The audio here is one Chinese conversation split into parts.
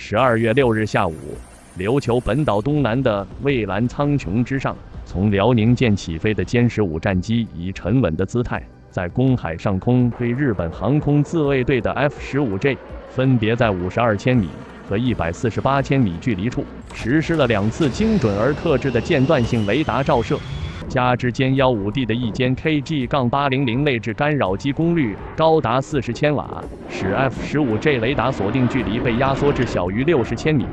12月6日下午，琉球本岛东南的蔚蓝苍穹之上，从辽宁舰起飞的歼15战机以沉稳的姿态，在公海上空对日本航空自卫队的 F-15J 分别在52千米和148千米距离处实施了2次精准而克制的间断性雷达照射。加之歼 155D 的一间 KG-800 内置干扰机功率高达40千瓦，使 F-15J 雷达锁定距离被压缩至小于60千米。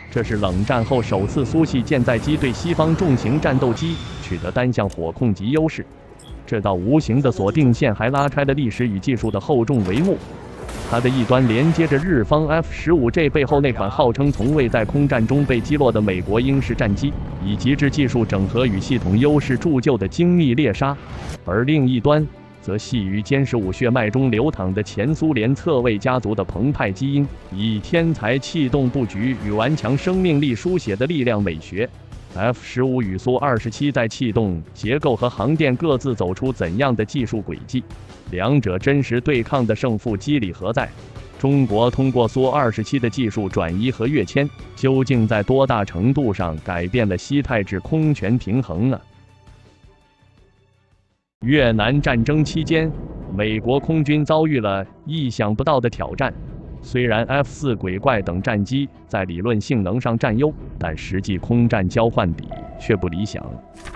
这是冷战后首次苏系舰载机对西方重型战斗机取得单向火控级优势。这道无形的锁定线还拉开了历史与技术的厚重帷幕。它的一端连接着日方 F-15J 背后那款号称从未在空战中被击落的美国鹰式战机，以及之技术整合与系统优势铸就的精密猎杀；而另一端则系于歼15血脉中流淌的前苏联侧卫家族的澎湃基因，以天才气动布局与顽强生命力书写的力量美学。F-15与苏27在气动、结构和航电各自走出怎样的技术轨迹？两者真实对抗的胜负机理何在？中国通过苏27的技术转移和跃迁，究竟在多大程度上改变了西太制空权平衡呢？越南战争期间，美国空军遭遇了意想不到的挑战。虽然 F-4鬼怪等战机在理论性能上占优，但实际空战交换比却不理想。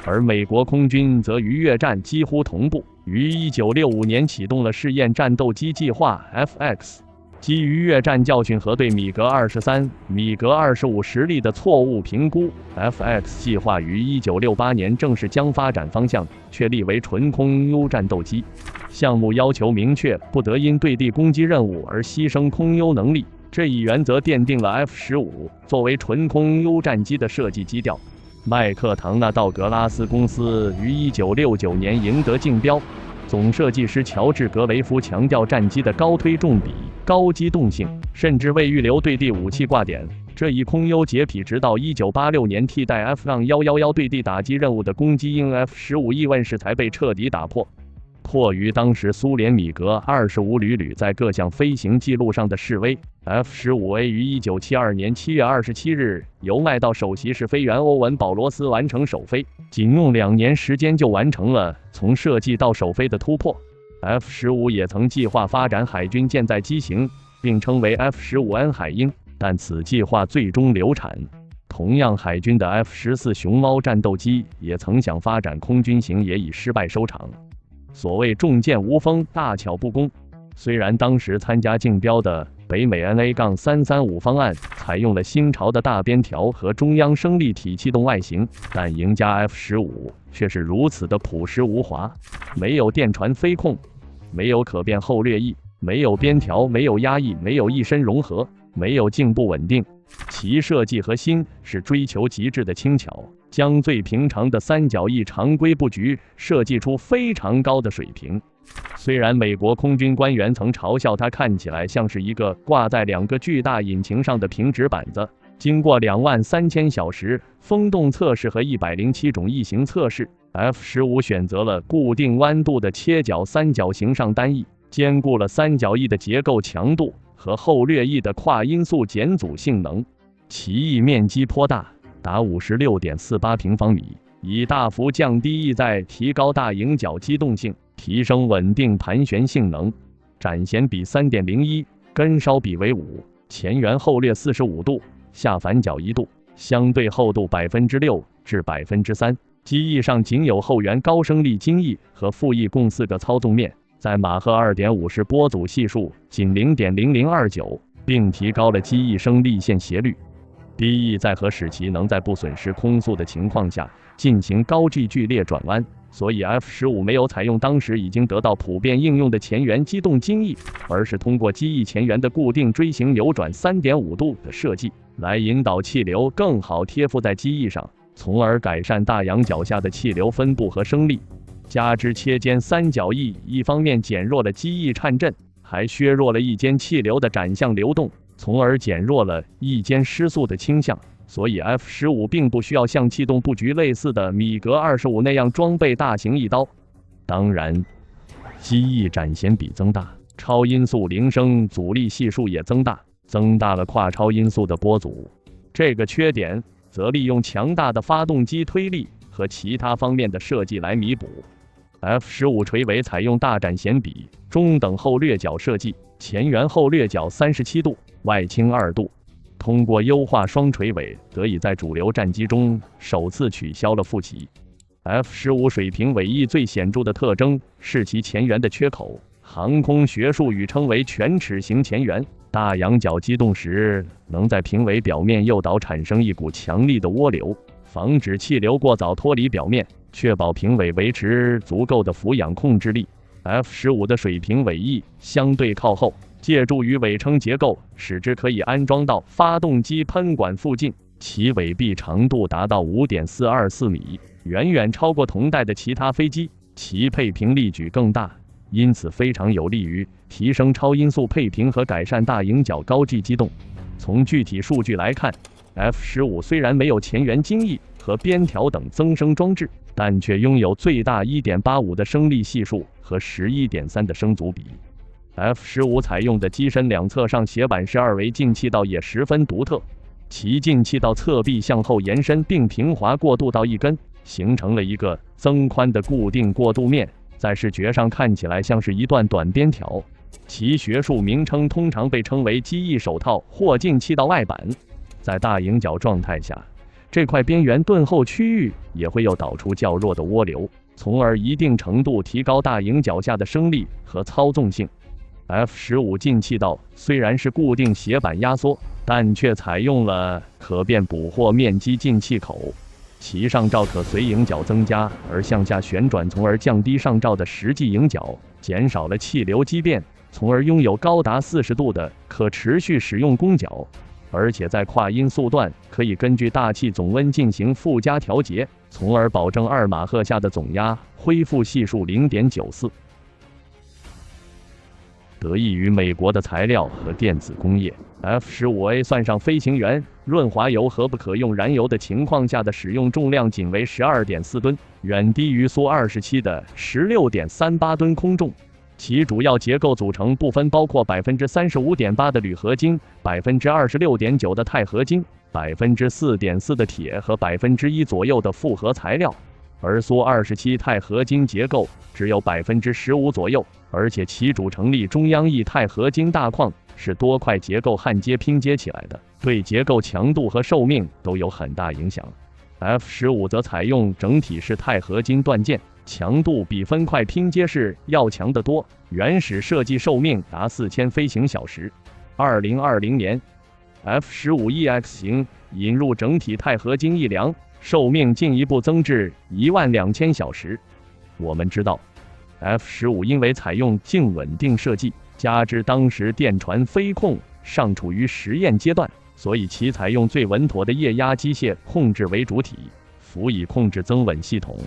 而美国空军则与越战几乎同步，于1965年启动了试验战斗机计划 FX。基于越战教训和对米格23、米格25实力的错误评估 ，FX 计划于1968年正式将发展方向确立为纯空优战斗机。项目要求明确，不得因对地攻击任务而牺牲空优能力。这一原则奠定了 F-15作为纯空优战机的设计基调。麦克唐纳道格拉斯公司于1969年赢得竞标。总设计师乔治·格雷夫强调战机的高推重比、高机动性，甚至未预留对地武器挂点。这一空优洁癖直到1986年替代 F-111对地打击任务的攻击鹰 F-15E问世才被彻底打破。迫于当时苏联米格25屡在各项飞行记录上的示威 ，F-15A 于1972年7月27日由麦道首席试飞员欧文·保罗斯完成首飞，仅用2年时间就完成了从设计到首飞的突破。F-15也曾计划发展海军舰载机型，并称为 F-15N 海鹰，但此计划最终流产。同样，海军的 F-14熊猫战斗机也曾想发展空军型，也以失败收场。所谓重剑无锋，大巧不工。虽然当时参加竞标的北美 NA-335 方案采用了新潮的大边条和中央升力体气动外形，但赢家 F-15却是如此的朴实无华，没有电传飞控，没有可变后掠翼，没有边条，没有压翼，没有翼身融合，没有颈部稳定。其设计核心是追求极致的轻巧，将最平常的三角翼常规布局设计出非常高的水平。虽然美国空军官员曾嘲笑它看起来像是一个挂在2个巨大引擎上的平直板子，经过23000小时风洞测试和107种异形测试， F-15选择了固定弯度的切角三角形上单翼，兼顾了三角翼的结构强度和后掠翼的跨音速减阻性能。其翼面积颇大，达 56.48 平方米，以大幅降低翼载，提高大迎角机动性，提升稳定盘旋性能。展舷比 3.01， 跟梢比为5，前缘后掠45度，下反角1度，相对厚度 6% 至 3%。机翼上仅有后缘高升力襟翼和副翼共4个操纵面，在马赫 2.50 波阻系数仅 0.0029， 并提高了机翼升力线斜率。低翼载荷使其能在不损失空速的情况下进行高 G 剧烈转弯，所以 F-15没有采用当时已经得到普遍应用的前缘机动襟翼，而是通过机翼前缘的固定锥形扭转 3.5 度的设计，来引导气流更好贴附在机翼上，从而改善大仰角下的气流分布和升力。加之切间三角翼一方面减弱了机翼颤震，还削弱了翼间气流的展向流动，从而减弱了翼间失速的倾向。所以 F-15并不需要像气动布局类似的米格25那样装备大型翼刀。当然，机翼展舷比增大，超音速铃声阻力系数也增大，增大了跨超音速的波阻。这个缺点则利用强大的发动机推力和其他方面的设计来弥补。F-15垂尾采用大展弦比中等后掠角设计，前缘后掠角37度，外倾2度。通过优化双垂尾，得以在主流战机中首次取消了副鳍。F-15水平尾翼最显著的特征是其前缘的缺口，航空学术语称为全齿形前缘。大仰角机动时，能在平尾表面诱导产生一股强力的涡流，防止气流过早脱离表面，确保平尾维持足够的俯仰控制力。F-15的水平尾翼相对靠后，借助于尾撑结构，使之可以安装到发动机喷管附近。其尾臂长度达到 5.424 米，远远超过同代的其他飞机，其配平力矩更大，因此非常有利于提升超音速配平和改善大迎角高 G 机动。从具体数据来看， F-15虽然没有前缘襟翼和边条等增声装置，但却拥有最大 1.85 的升力系数和 11.3 的升阻比。F-15采用的机身两侧上斜板式2维进气道也十分独特，其进气道侧壁向后延伸并平滑过渡到一根，形成了一个增宽的固定过渡面，在视觉上看起来像是一段短边条。其学术名称通常被称为机翼手套或进气道外板。在大迎角状态下，这块边缘盾后区域也会诱导出较弱的涡流，从而一定程度提高大迎角下的升力和操纵性。F-15进气道虽然是固定斜板压缩，但却采用了可变捕获面积进气口，其上罩可随迎角增加而向下旋转，从而降低上罩的实际迎角，减少了气流畸变，从而拥有高达40度的可持续使用弓角。而且在跨音速段可以根据大气总温进行附加调节，从而保证2马赫下的总压恢复系数 0.94。得益于美国的材料和电子工业， F-15A 算上飞行员、润滑油和不可用燃油的情况下的使用重量仅为 12.4 吨，远低于苏27的 16.38 吨空重。其主要结构组成部分包括 35.8% 的铝合金、26.9% 的钛合金、4.4% 的铁和 1% 左右的复合材料，而苏27钛合金结构只有 15% 左右，而且其主成立中央翼钛合金大框是多块结构焊接拼接起来的，对结构强度和寿命都有很大影响。F-15则采用整体式钛合金锻件，强度比分块拼接式要强得多，原始设计寿命达4000飞行小时。2020年 F-15EX 型引入整体钛合金翼梁，寿命进一步增至12000小时。我们知道 F-15因为采用静稳定设计，加之当时电传飞控尚处于实验阶段，所以其采用最稳妥的液压机械控制为主体，辅以控制增稳系统。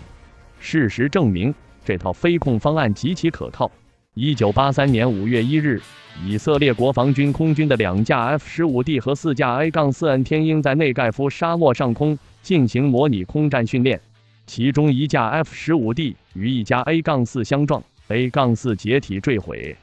事实证明，这套飞控方案极其可靠。1983年5月1日，以色列国防军空军的2架 F-15D 和4架 A-4N 天鹰在内盖夫沙漠上空进行模拟空战训练，其中1架 F-15D 与1架 A-4 相撞 ，A-4 解体坠毁。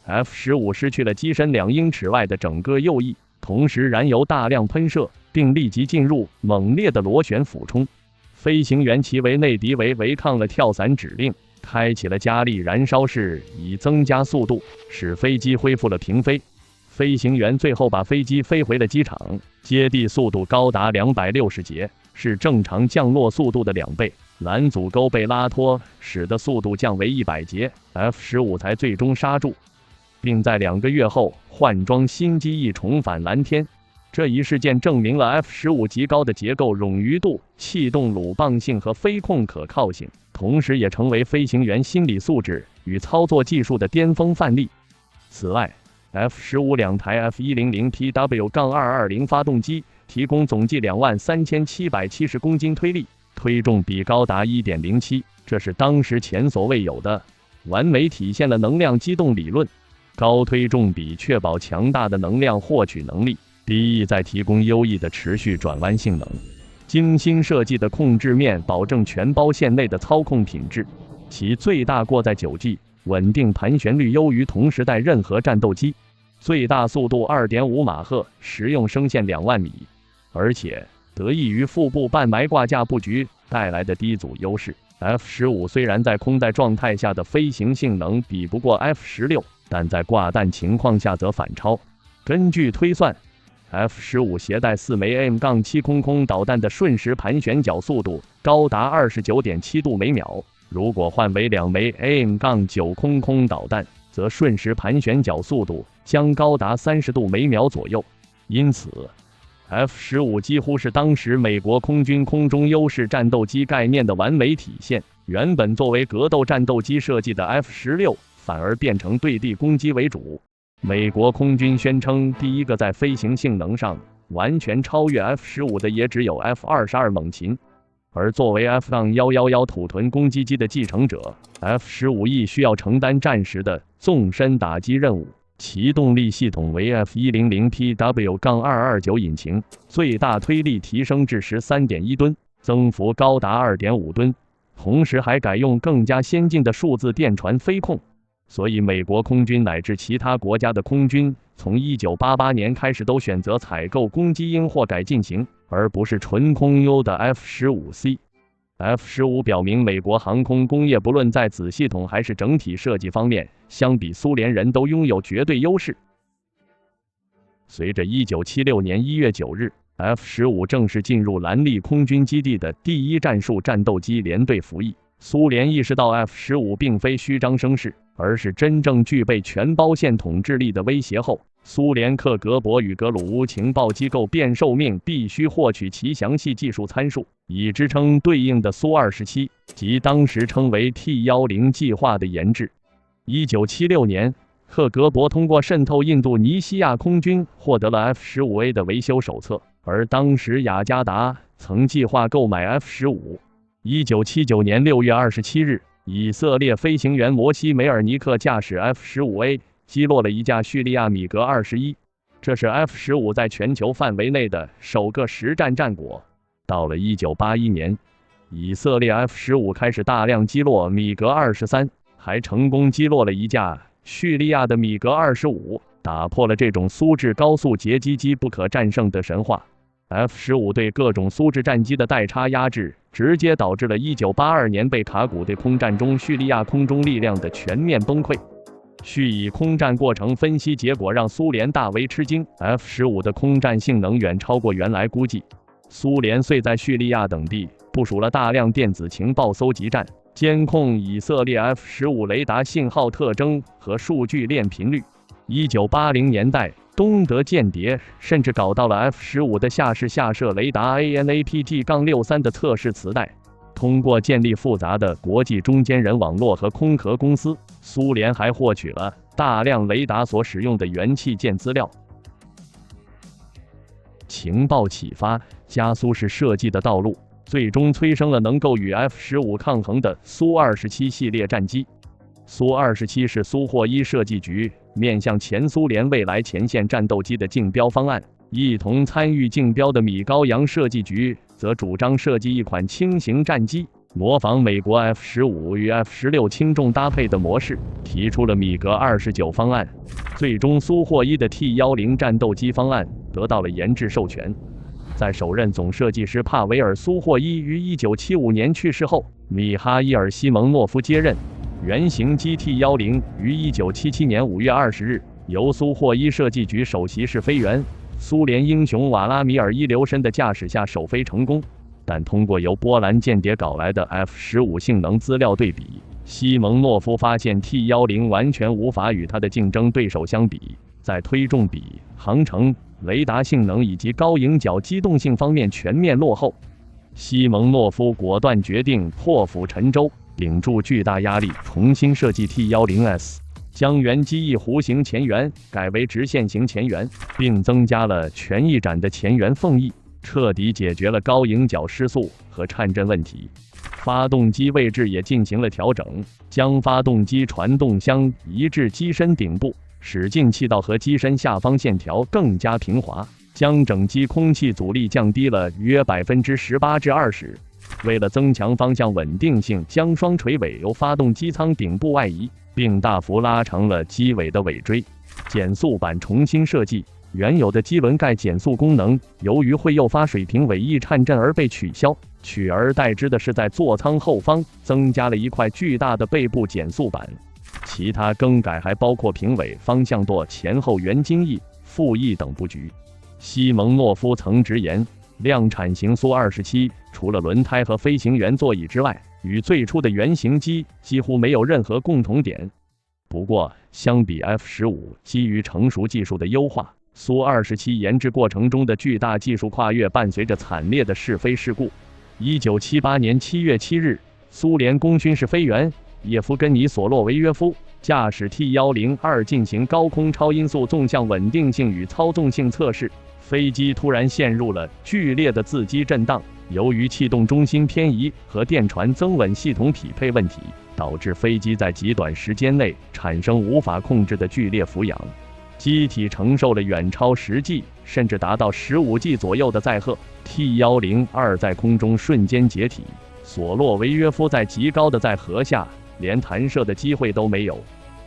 F-15失去了机身2英尺外的整个右翼，同时燃油大量喷射，并立即进入猛烈的螺旋俯冲。飞行员齐维内迪维违抗了跳伞指令，开启了加力燃烧式以增加速度，使飞机恢复了平飞。飞行员最后把飞机飞回了机场，接地速度高达260节，是正常降落速度的2倍。拦阻钩被拉脱，使得速度降为100节 ，F-15才最终刹住，并在2个月后换装新机翼重返蓝天。这一事件证明了 F-15极高的结构冗余度、气动鲁棒性和飞控可靠性，同时也成为飞行员心理素质与操作技术的巅峰范例。此外 ，F-15 2台 F100PW-220 发动机提供总计23770公斤推力，推重比高达 1.07， 这是当时前所未有的，完美体现了能量机动理论。高推重比确保强大的能量获取能力，低翼再提供优异的持续转弯性能。精心设计的控制面保证全包线内的操控品质，其最大过载9G，稳定盘旋率优于同时代任何战斗机。最大速度 2.5 马赫，实用升限2万米，而且得益于腹部半埋挂架布局带来的低阻优势。F-15虽然在空带状态下的飞行性能比不过 F-16，但在挂弹情况下则反超。根据推算， F-15携带4枚 AM-700 导弹的瞬时盘旋角速度高达 29.7 度每秒，如果换为2枚 AM-900 导弹，则瞬时盘旋角速度将高达30度每秒左右。因此F-15几乎是当时美国空军空中优势战斗机概念的完美体现。原本作为格斗战斗机设计的 F-16，反而变成对地攻击为主。美国空军宣称，第一个在飞行性能上完全超越 F-15的也只有 F-22猛禽。而作为 F-111土屯攻击机的继承者， F-15亦需要承担战时的纵深打击任务。其动力系统为 F100PW-229 引擎，最大推力提升至 13.1 吨，增幅高达 2.5 吨，同时还改用更加先进的数字电传飞控。所以美国空军乃至其他国家的空军从1988年开始都选择采购攻击鹰或改进型，而不是纯空优的 F-15C。F-15表明，美国航空工业不论在子系统还是整体设计方面，相比苏联人都拥有绝对优势。随着1976年1月9日 F-15正式进入兰利空军基地的第一战术战斗机联队服役，苏联意识到 F-15并非虚张声势，而是真正具备全包线统治力的威胁后，苏联克格勃与格鲁乌情报机构便受命必须获取其详细技术参数，以支撑对应的苏27及当时称为 T-10计划的研制。1976年，克格勃通过渗透印度尼西亚空军获得了 F-15A 的维修手册，而当时雅加达曾计划购买 F-15。1979年6月27日，以色列飞行员摩西梅尔尼克驾驶 F-15A 击落了一架叙利亚米格21，这是 F-15在全球范围内的首个实战战果。到了1981年，以色列 F-15开始大量击落米格23，还成功击落了一架叙利亚的米格25，打破了这种苏制高速截击机不可战胜的神话。F-15对各种苏制战机的代差压制，直接导致了1982年贝卡古对空战中叙利亚空中力量的全面崩溃。叙以空战过程分析结果让苏联大为吃惊， F-15的空战性能远超过原来估计。苏联遂在叙利亚等地部署了大量电子情报搜集站，监控以色列 F-15雷达信号特征和数据链频率。1980年代，东德间谍甚至搞到了 F-15的下视下射雷达 ANAPT-63 的测试磁带。通过建立复杂的国际中间人网络和空壳公司，苏联还获取了大量雷达所使用的元器件资料。情报启发加苏式设计的道路，最终催生了能够与 F-15抗衡的苏27系列战机。苏27是苏霍伊设计局面向前苏联未来前线战斗机的竞标方案，一同参与竞标的米高扬设计局则主张设计一款轻型战机，模仿美国 F-15与 F-16轻重搭配的模式，提出了米格29方案。最终，苏霍伊的 T-10战斗机方案得到了研制授权。在首任总设计师帕维尔·苏霍伊于1975年去世后，米哈伊尔·西蒙诺夫接任。原型机 T-10于1977年5月20日由苏霍伊设计局首席试飞员、苏联英雄瓦拉米尔·伊留申的驾驶下首飞成功。但通过由波兰间谍搞来的 F-15性能资料对比，西蒙诺夫发现 T-10完全无法与他的竞争对手相比，在推重比、航程、雷达性能以及高迎角机动性方面全面落后。西蒙诺夫果断决定破釜沉舟，顶住巨大压力，重新设计 T-10S， 将原机翼弧形前缘改为直线型前缘，并增加了全翼展的前缘缝翼，彻底解决了高迎角失速和颤震问题。发动机位置也进行了调整，将发动机传动箱移至机身顶部，使进气道和机身下方线条更加平滑，将整机空气阻力降低了约18%至20%。为了增强方向稳定性，将双垂尾由发动机舱顶部外移，并大幅拉长了机尾的尾椎，减速板重新设计，原有的机轮盖减速功能由于会诱发水平尾翼颤震而被取消，取而代之的是在座舱后方增加了一块巨大的背部减速板。其他更改还包括平尾方向舵前后圆襟翼、副翼等布局。西蒙诺夫曾直言，量产型苏27除了轮胎和飞行员座椅之外，与最初的原型机几乎没有任何共同点。不过，相比 F-15基于成熟技术的优化，苏27研制过程中的巨大技术跨越伴随着惨烈的试飞事故。1978年7月7日，苏联空军事飞员叶夫根尼·索洛维约夫驾驶 T-102进行高空超音速纵向稳定性与操纵性测试，飞机突然陷入了剧烈的自激震荡。由于气动中心偏移和电传增稳系统匹配问题，导致飞机在极短时间内产生无法控制的剧烈俯仰，机体承受了远超10 G 甚至达到15 G 左右的载荷， T-102在空中瞬间解体。索洛维约夫在极高的载荷下连弹射的机会都没有。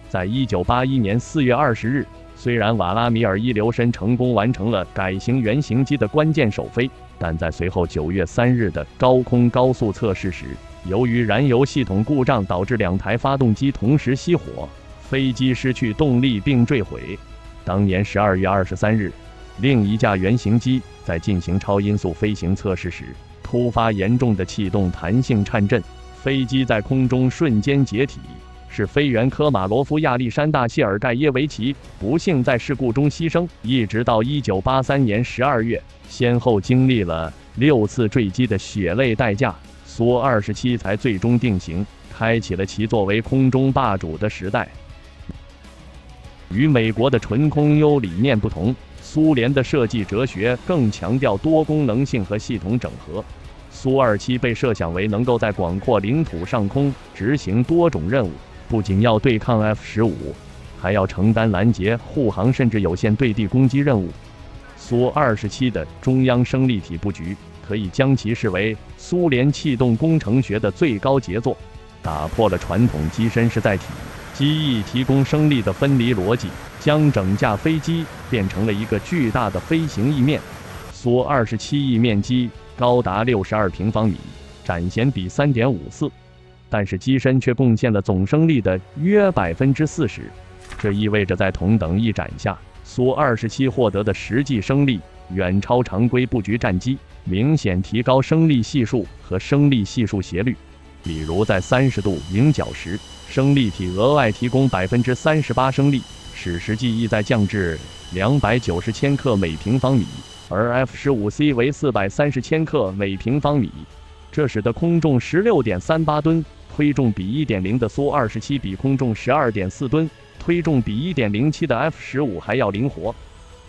在1981年4月20日，虽然瓦拉米尔伊留申成功完成了改型原型机的关键首飞，但在随后9月3日的高空高速测试时，由于燃油系统故障导致2台发动机同时熄火，飞机失去动力并坠毁。当年12月23日，另一架原型机在进行超音速飞行测试时，突发严重的气动弹性颤震，飞机在空中瞬间解体。是飞员科马罗夫、亚历山大·谢尔盖耶维奇不幸在事故中牺牲，一直到1983年12月，先后经历了6次坠机的血泪代价，苏27才最终定型，开启了其作为空中霸主的时代。与美国的纯空优理念不同，苏联的设计哲学更强调多功能性和系统整合。苏27被设想为能够在广阔领土上空执行多种任务，不仅要对抗 F-15，还要承担拦截、护航甚至有限对地攻击任务。苏27的中央升力体布局可以将其视为苏联气动工程学的最高杰作，打破了传统机身是载体、机翼提供升力的分离逻辑，将整架飞机变成了一个巨大的飞行翼面。苏27翼面积高达62平方米，展弦比 3.54。但是机身却贡献了总升力的约 40%， 这意味着在同等翼展下，苏27获得的实际升力远超常规布局战机，明显提高升力系数和升力系数斜率。比如在30度迎角时，升力体额外提供 38% 升力，使实际翼载降至290千克每平方米，而 F-15C 为430千克每平方米，这使得空重 16.38 吨。推重比 1.0 的苏27比空重 12.4 吨、推重比 1.07 的 F-15还要灵活。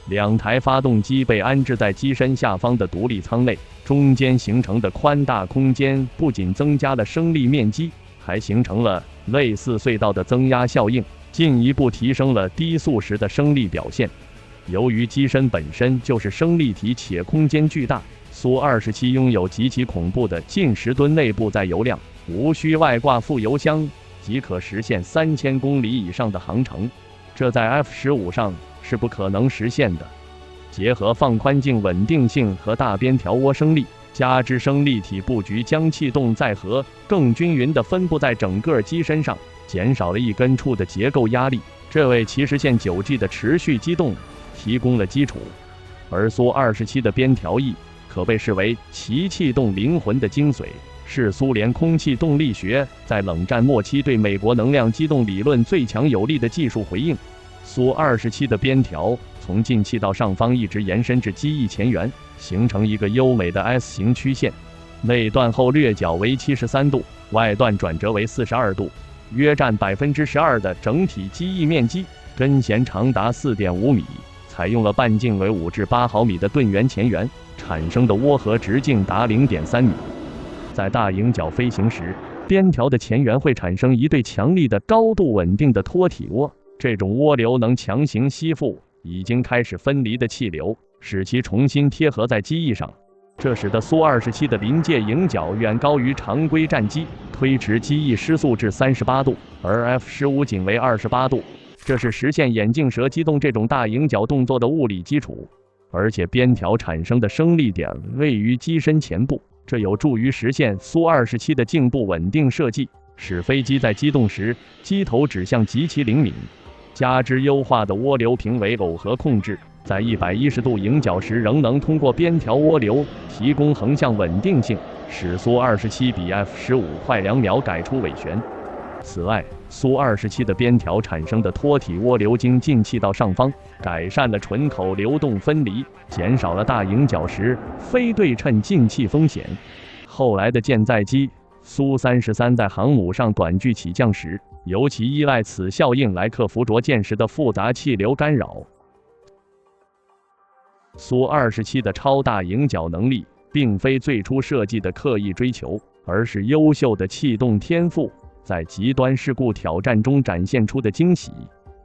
2台发动机被安置在机身下方的独立舱内，中间形成的宽大空间不仅增加了升力面积，还形成了类似隧道的增压效应，进一步提升了低速时的升力表现。由于机身本身就是升力体且空间巨大，苏27拥有极其恐怖的近10吨内部载油量，无需外挂副油箱即可实现3000公里以上的航程，这在 F-15上是不可能实现的。结合放宽镜稳定性和大边条涡升力，加之升力体布局将气动载荷更均匀地分布在整个机身上，减少了一根处的结构压力，这为其实现 9G 的持续机动提供了基础。而苏27的边条翼可被视为其气动灵魂的精髓，是苏联空气动力学在冷战末期对美国能量机动理论最强有力的技术回应。苏27的边条从进气道上方一直延伸至机翼前缘，形成一个优美的 S 型曲线，内段后掠角为73度，外段转折为42度，约占 12% 的整体机翼面积，根弦长达 4.5 米，采用了半径为5至8毫米的盾圆前缘，产生的涡荷直径达 0.3 米。在大迎角飞行时，边条的前缘会产生一对强力的高度稳定的托体涡，这种涡流能强行吸附已经开始分离的气流，使其重新贴合在机翼上，这使得苏27的临界迎角远高于常规战机，推迟机翼失速至38度，而 F-15仅为28度。这是实现眼镜蛇机动这种大迎角动作的物理基础。而且边条产生的升力点位于机身前部，这有助于实现苏27的颈部稳定设计，使飞机在机动时机头指向极其灵敏。加之优化的涡流平尾耦合控制，在110度迎角时仍能通过边条涡流提供横向稳定性，使苏27比 F-15快2秒改出尾旋。此外，苏27的边条产生的托体涡流经进气道上方，改善了唇口流动分离，减少了大迎角时非对称进气风险。后来的舰载机苏33在航母上短距起降时，尤其依赖此效应来克服着舰时的复杂气流干扰。苏27的超大迎角能力，并非最初设计的刻意追求，而是优秀的气动天赋在极端事故挑战中展现出的惊喜。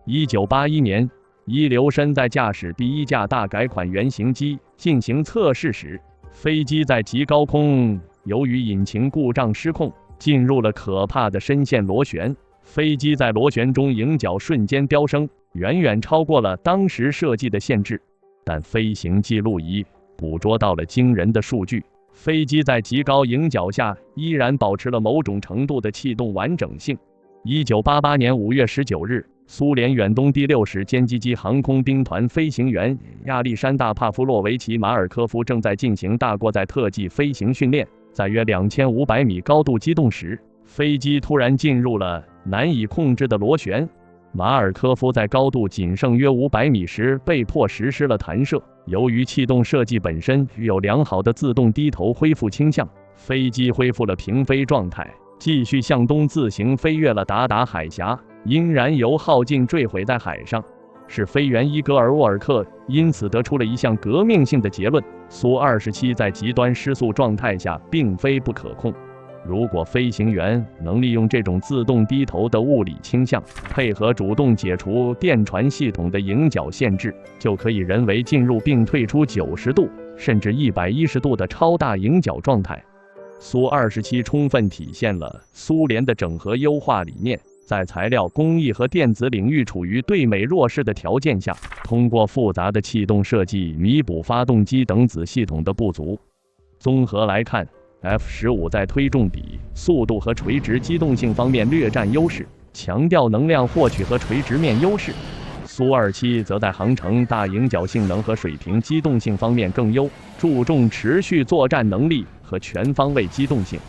1981年，伊留申在驾驶第一架大改款原型机进行测试时，飞机在极高空由于引擎故障失控，进入了可怕的深陷螺旋。飞机在螺旋中迎角瞬间飙升，远远超过了当时设计的限制。但飞行记录仪捕捉到了惊人的数据，飞机在极高迎角下依然保持了某种程度的气动完整性。1988年5月19日，苏联远东第6使歼击机航空兵团飞行员亚历山大·帕夫洛维奇·马尔科夫正在进行大过载特技飞行训练，在约2500米高度机动时，飞机突然进入了难以控制的螺旋。马尔科夫在高度仅剩约500米时被迫实施了弹射。由于气动设计本身具有良好的自动低头恢复倾向，飞机恢复了平飞状态，继续向东自行飞越了达达海峡，因燃油耗尽坠毁在海上。是飞员伊戈尔·沃尔克因此得出了一项革命性的结论：苏27在极端失速状态下并非不可控。如果飞行员能利用这种自动低头的物理倾向，配合主动解除电传系统的迎角限制，就可以人为进入并退出90度甚至110度的超大迎角状态。苏27充分体现了苏联的整合优化理念，在材料工艺和电子领域处于对美弱势的条件下，通过复杂的气动设计弥补发动机等子系统的不足。综合来看，F-15在推重比、速度和垂直机动性方面略占优势，强调能量获取和垂直面优势。苏27则在航程、大迎角性能和水平机动性方面更优，注重持续作战能力和全方位机动性。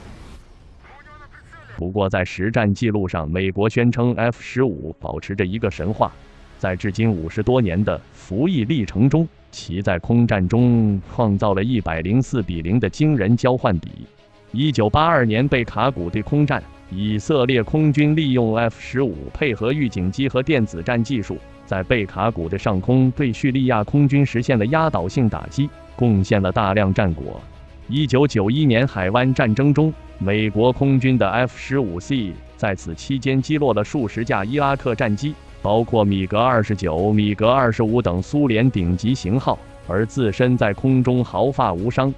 不过在实战记录上，美国宣称 F-15保持着一个神话。在至今50多年的服役历程中，其在空战中创造了104-0的惊人交换比。1982年贝卡谷对空战，以色列空军利用 F-15配合预警机和电子战技术，在贝卡谷的上空对叙利亚空军实现了压倒性打击，贡献了大量战果。1991年海湾战争中，美国空军的 F-15C 在此期间击落了数十架伊拉克战机，包括米格29、米格25等苏联顶级型号，而自身在空中毫发无伤。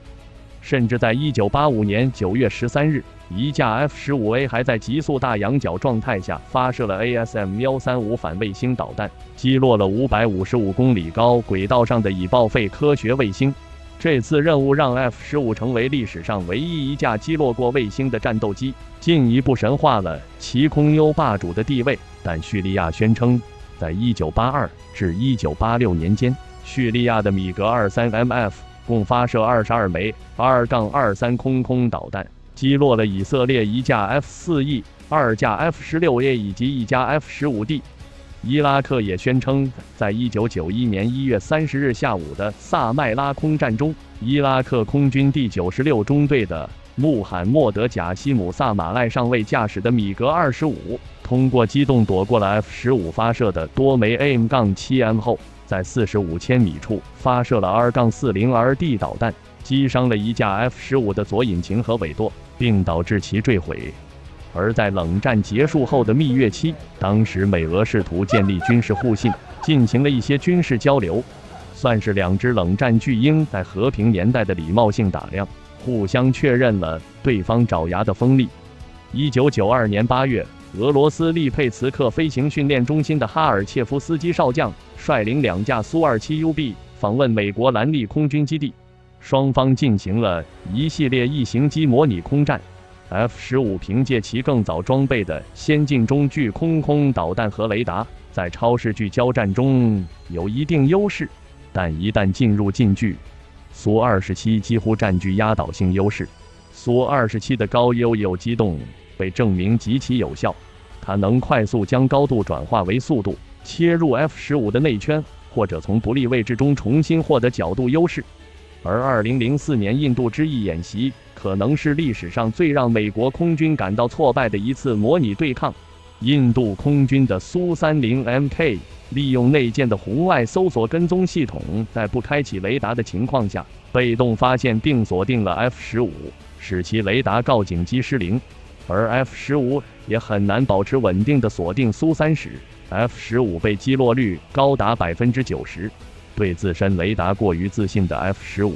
甚至在1985年9月13日，一架 F-15A 还在急速大仰角状态下发射了 ASM-135反卫星导弹，击落了555公里高轨道上的已报废科学卫星。这次任务让 F-15成为历史上唯一一架击落过卫星的战斗机，进一步神化了其空优霸主的地位。但叙利亚宣称，在1982至1986年间，叙利亚的米格23MF 共发射22枚2-2300导弹，击落了以色列一架 F-4E、2架 F-16A 以及一架 F-15D。伊拉克也宣称，在1991年1月30日下午的萨麦拉空战中，伊拉克空军第96中队的穆罕默德·贾西姆·萨马赖上尉驾驶的米格25，通过机动躲过了 F-15发射的多枚 AIM-7M 后，在45千米处发射了 R-40RD 导弹，击伤了一架 F-15的左引擎和尾舵，并导致其坠毁。而在冷战结束后的蜜月期，当时美俄试图建立军事互信，进行了一些军事交流，算是两只冷战巨鹰在和平年代的礼貌性打量，互相确认了对方爪牙的锋利。1992年8月，俄罗斯利佩茨克飞行训练中心的哈尔切夫斯基少将率领2架苏27UB访问美国兰利空军基地，双方进行了一系列异形机模拟空战。F-15凭借其更早装备的先进中距空导弹和雷达，在超视距交战中有一定优势，但一旦进入近距，苏27几乎占据压倒性优势。苏27的高悠悠机动被证明极其有效，它能快速将高度转化为速度，切入 F-15的内圈，或者从不利位置中重新获得角度优势。而2004年印度之役演习可能是历史上最让美国空军感到挫败的一次模拟对抗。印度空军的苏 30MK 利用内建的红外搜索跟踪系统，在不开启雷达的情况下，被动发现并锁定了 F-15，使其雷达告警机失灵。而 F-15也很难保持稳定的锁定苏30，F-15被击落率高达90%。对自身雷达过于自信的 F-15，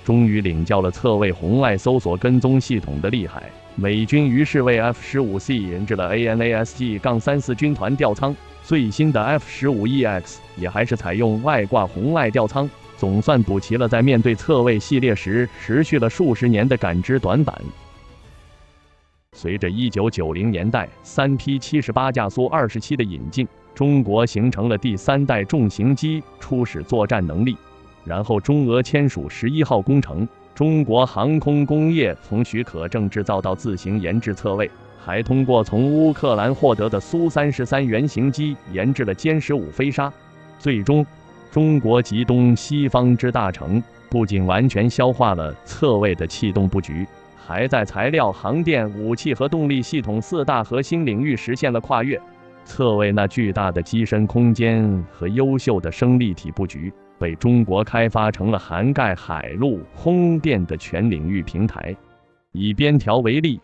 终于领教了侧位红外搜索跟踪系统的厉害。美军于是为 F-15C 研制了 ANASG-34军团吊舱，最新的 F-15EX 也还是采用外挂红外吊舱，总算补齐了在面对侧位系列时持续了数十年的感知短板。随着1990年代3批78架苏27的引进，中国形成了第3代重型机初始作战能力。然后中俄签署11号工程，中国航空工业从许可证制造到自行研制侧位，还通过从乌克兰获得的苏33原型机研制了歼15飞鲨。最终，中国集东西方之大成，不仅完全消化了侧位的气动布局，还在材料、航电、武器和动力系统4大核心领域实现了跨越。侧位那巨大的机身空间和优秀的升力体布局，被中国开发成了涵盖海陆空电的全领域平台。以边条为例，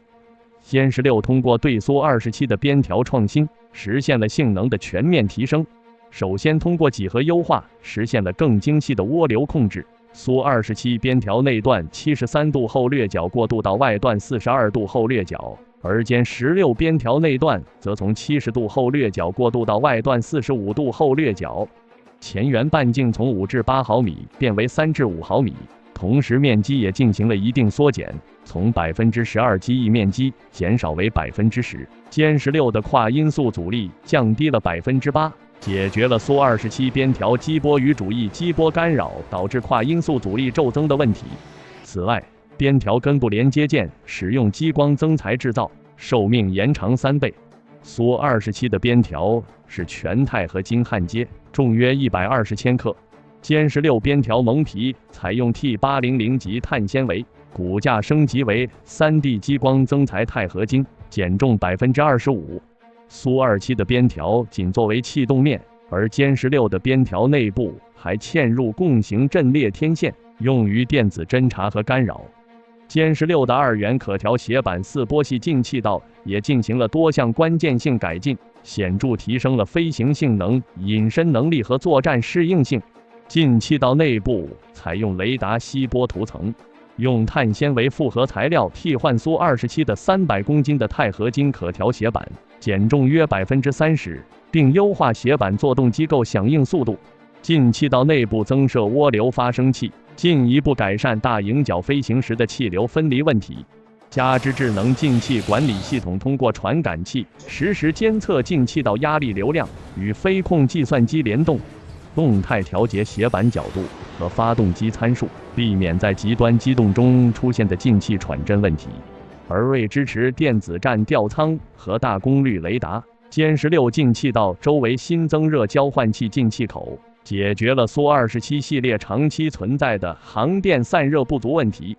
歼16通过对苏27的边条创新，实现了性能的全面提升。首先通过几何优化，实现了更精细的涡流控制。苏27边条内段73度后掠角过渡到外段42度后掠角，而歼16边条内段则从70度后掠角过渡到外段45度后掠角。前缘半径从5至8毫米变为3至5毫米，同时面积也进行了一定缩减，从12%机翼面积减少为10%。歼16的跨音速阻力降低了8%，解决了苏27边条激波与主翼激波干扰导致跨音速阻力骤增的问题。此外，边条根部连接件使用激光增材制造，寿命延长3倍。苏27的边条是全钛合金焊接，重约120千克。歼16边条蒙皮采用 T800级碳纤维，骨架升级为 3D 激光增材钛合金，减重25%。苏27的边条仅作为气动面，而歼16的边条内部还嵌入共形阵列天线，用于电子侦察和干扰。歼16的2元可调斜板4波系进气道也进行了多项关键性改进，显著提升了飞行性能、隐身能力和作战适应性。进气道内部采用雷达吸波涂层，用碳纤维复合材料替换苏27的300公斤的钛合金可调斜板，减重约30%，并优化斜板作动机构响应速度。进气道内部增设涡流发生器，进一步改善大迎角飞行时的气流分离问题。加之智能进气管理系统通过传感器实时监测进气道压力流量，与飞控计算机联动，动态调节斜板角度和发动机参数，避免在极端机动中出现的进气喘震问题。而为支持电子战吊舱和大功率雷达，歼16进气道周围新增热交换器进气口，解决了苏27系列长期存在的航电散热不足问题。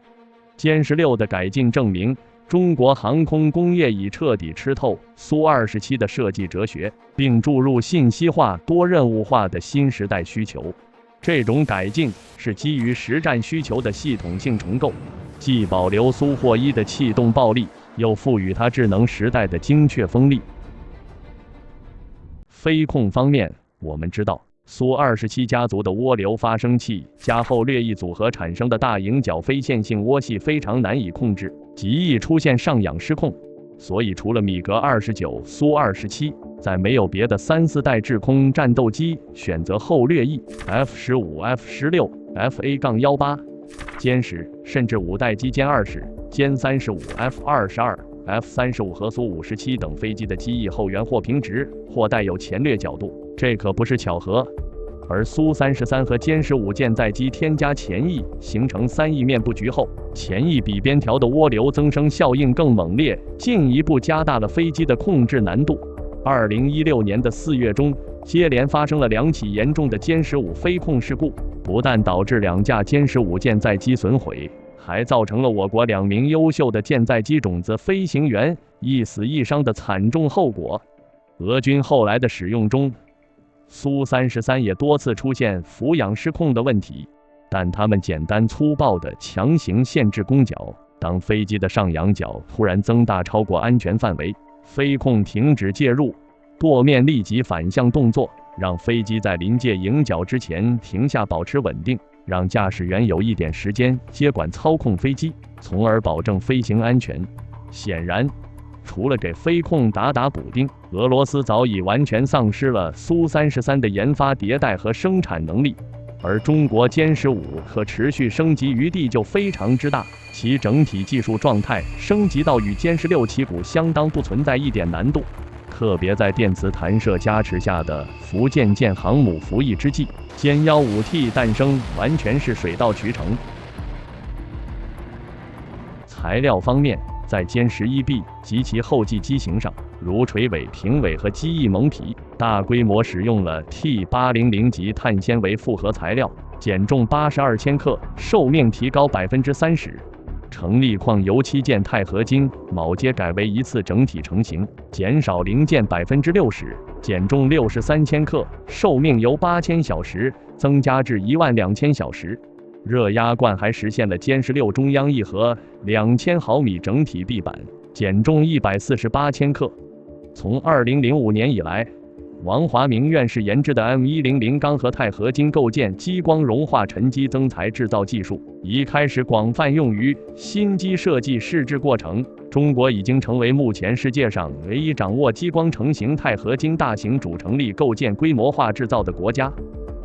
歼16的改进证明，中国航空工业已彻底吃透苏27的设计哲学，并注入信息化、多任务化的新时代需求。这种改进是基于实战需求的系统性重构，既保留苏货1的气动暴力，又赋予它智能时代的精确锋利。飞控方面，我们知道苏27家族的涡流发生器加后掠翼组合产生的大迎角非线性涡系非常难以控制，极易出现上仰失控。所以除了米格29、苏27，再没有别的3、4代制空战斗机选择后掠翼 F-15、F-16、FA-18、歼10，甚至5代机歼20、歼35、F-22、F-35和苏57等飞机的机翼后缘或平直，或带有前掠角度，这可不是巧合。而苏33和歼15舰载机添加前翼，形成3翼面布局后，前翼比边条的涡流增生效应更猛烈，进一步加大了飞机的控制难度。2016年的4月中，接连发生了2起严重的歼15飞控事故，不但导致2架歼15舰载机损毁，还造成了我国2名优秀的舰载机种子飞行员一死一伤的惨重后果。俄军后来的使用中，苏33也多次出现俯仰失控的问题，但他们简单粗暴地强行限制弓角，当飞机的上仰角突然增大超过安全范围，飞控停止介入，舵面立即反向动作，让飞机在临界迎角之前停下，保持稳定，让驾驶员有一点时间接管操控飞机，从而保证飞行安全。显然，除了给飞控打补丁，俄罗斯早已完全丧失了苏33的研发迭代和生产能力，而中国歼15可持续升级余地就非常之大，其整体技术状态升级到与歼16旗鼓相当，不存在一点难度。特别在电磁弹射加持下的福建舰航母服役之际，歼 15T 诞生完全是水到渠成。材料方面，在歼 11B 及其后继机型上，如垂尾、平尾和机翼蒙皮，大规模使用了 T800级碳纤维复合材料，减重82千克，寿命提高30%。成力矿油漆件钛合金铆接改为一次整体成型，减少零件60%，减重63千克，寿命由8000小时增加至12000小时。热压罐还实现了歼16中央翼和2000毫米整体壁板，减重148千克。从2005年以来，王华明院士研制的 M100钢和钛合金构件激光融化沉积增材制造技术已开始广泛用于新机设计试制过程。中国已经成为目前世界上唯一掌握激光成型钛合金大型主成力构件规模化制造的国家。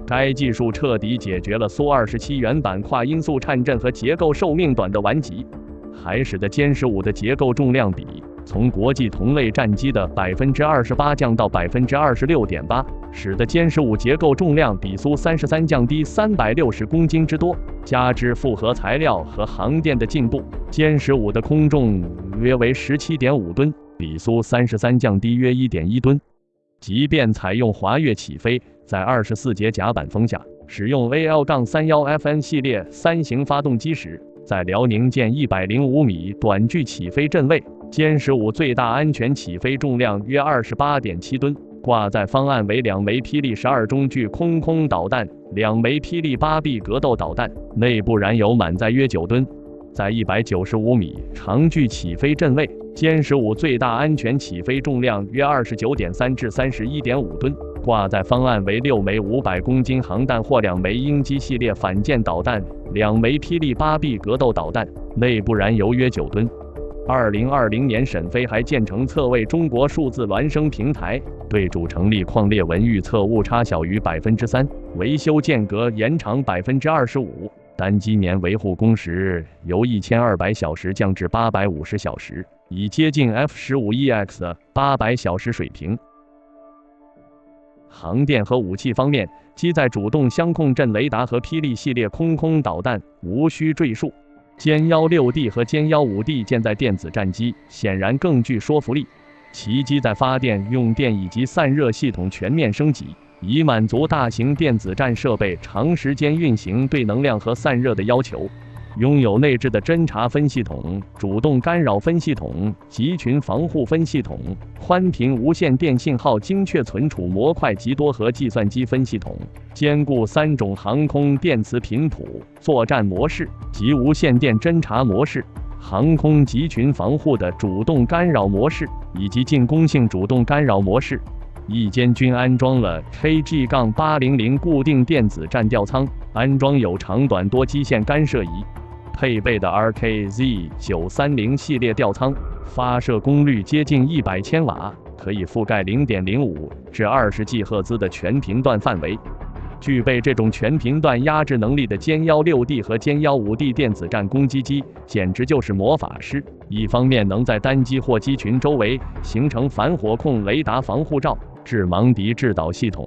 该技术彻底解决了苏27原版跨音速颤振和结构寿命短的顽疾，还使得歼15的结构重量比从国际同类战机的28%降到26.8%，使得歼15结构重量比苏33降低360公斤之多。加之复合材料和航电的进步，歼15的空重约为17.5吨，比苏33降低约1.1吨。即便采用滑跃起飞，在24节甲板风下使用 AL-31FN 系列3型发动机时，在辽宁舰105米短距起飞阵位，歼15最大安全起飞重量约28.7吨，挂载方案为2枚霹雳12中距空导弹、2枚霹雳8B 格斗导弹，内部燃油满载约9吨。在195米长距起飞阵位，歼15最大安全起飞重量约29.3至31.5吨，挂载方案为6枚500公斤航弹或2枚鹰击系列反舰导弹、2枚霹雳8B 格斗导弹，内部燃油约9吨。2020年，沈飞还建成测为中国数字孪生平台，对主成力矿裂纹预测误差小于3%，维修间隔延长25%，单机年维护工时由1200小时降至850小时，已接近 F-15EX 的800小时水平。航电和武器方面，机载主动相控阵雷达和霹雳系列空导弹无需赘述。歼 16D 和歼 15D 舰载电子战机显然更具说服力，其机载发电、用电以及散热系统全面升级，以满足大型电子战设备长时间运行对能量和散热的要求。拥有内置的侦察分系统、主动干扰分系统、集群防护分系统、宽频无线电信号精确存储模块及多核计算机分系统，兼顾3种航空电磁频谱、作战模式及无线电侦察模式、航空集群防护的主动干扰模式以及进攻性主动干扰模式。翼间均安装了 KG-800固定电子战吊舱，安装有长短多基线干涉仪。配备的 RKZ930系列吊舱，发射功率接近100千瓦，可以覆盖0.05至20吉赫兹的全频段范围。具备这种全频段压制能力的歼16D和歼15D电子战攻击机，简直就是魔法师。一方面能在单机或机群周围形成反火控雷达防护罩，致盲敌制导系统，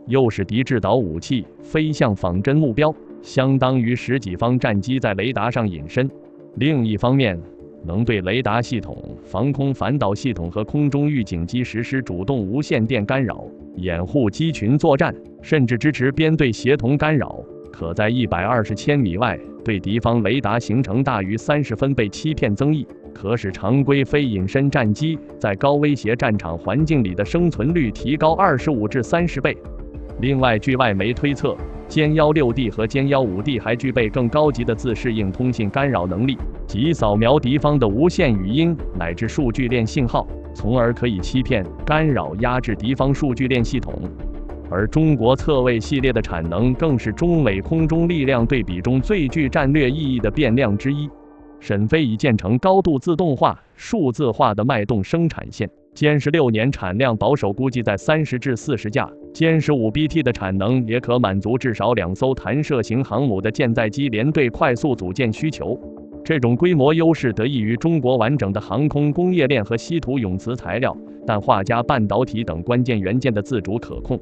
又是敌制导武器飞向仿真目标，相当于使己方战机在雷达上隐身。另一方面，能对雷达系统、防空反导系统和空中预警机实施主动无线电干扰，掩护机群作战，甚至支持编队协同干扰，可在120千米外对敌方雷达形成大于30分贝欺骗增益，可使常规非隐身战机在高威胁战场环境里的生存率提高25至30倍。另外，据外媒推测，歼16D和歼15D还具备更高级的自适应通信干扰能力，即扫描敌方的无线语音乃至数据链信号，从而可以欺骗、干扰、压制敌方数据链系统。而中国侧卫系列的产能更是中美空中力量对比中最具战略意义的变量之一。沈飞已建成高度自动化、数字化的脉动生产线，歼16年产量保守估计在30至40架，歼15BT 的产能也可满足至少2艘弹射型航母的舰载机联队快速组建需求。这种规模优势得益于中国完整的航空工业链和稀土永磁材料、氮化镓半导体等关键元件的自主可控。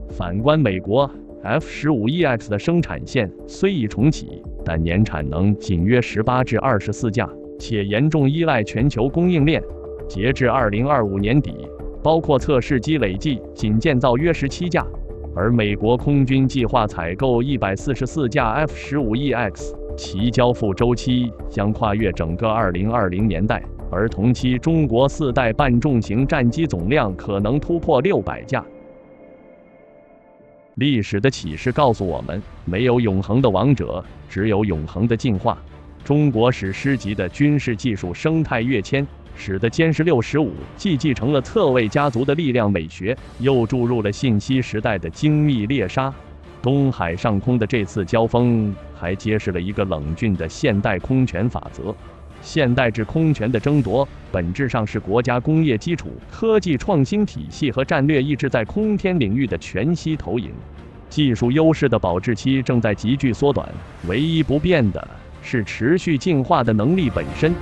反观美国 F-15EX 的生产线虽已重启，但年产能仅约18至24架，且严重依赖全球供应链。截至2025年底，包括测试机累计仅建造约17架，而美国空军计划采购144架 F-15EX， 其交付周期将跨越整个2020年代，而同期中国4代半重型战机总量可能突破600架。历史的启示告诉我们，没有永恒的王者，只有永恒的进化。中国史诗级的军事技术生态跃迁，使得歼16、15既继承了侧卫家族的力量美学，又注入了信息时代的精密猎杀。东海上空的这次交锋，还揭示了一个冷峻的现代空权法则。现代制空权的争夺，本质上是国家工业基础、科技创新体系和战略意志在空天领域的全息投影。技术优势的保质期正在急剧缩短，唯一不变的是持续进化的能力本身。